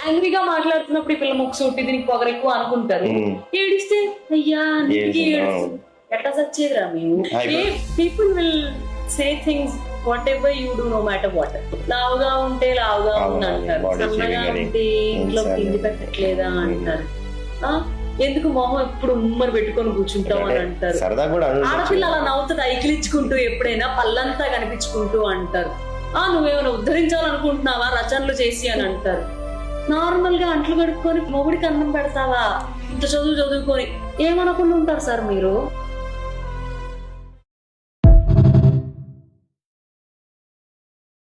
యాంగ్రీగా మాట్లాడుతున్నప్పుడు ఈ పిల్ల ముక్కు సూటి దీనికి పొగరు ఎక్కువ అనుకుంటారు. ఏడిస్తే అయ్యా ఎట్లా సచ్చేదిరా మేము. People will say things whatever you do, no matter what. లావుగా ఉంటే లావుగా ఉంది అంటారు, సన్నగా ఉంటే ఇంట్లో తిండి పెట్టట్లేదా అంటారు, ఎందుకు మొహం ఎప్పుడు ఉమ్మరు పెట్టుకొని కూర్చుంటాం అని అంటారు. ఆడపిల్ల అలా నవ్వుతుంది ఐకిలిచ్చుకుంటూ, ఎప్పుడైనా పళ్ళంతా కనిపించుకుంటూ అంటారు. నువ్వేమైనా ఉద్ధరించాలనుకుంటున్నావా రచనలు చేసి అని అంటారు. నార్మల్ గా అంట్లు కడుక్కొని మొగుడికి అన్నం పెడతావా ఇంత చదువుకొని ఏమనకుండా ఉంటారు సార్ మీరు.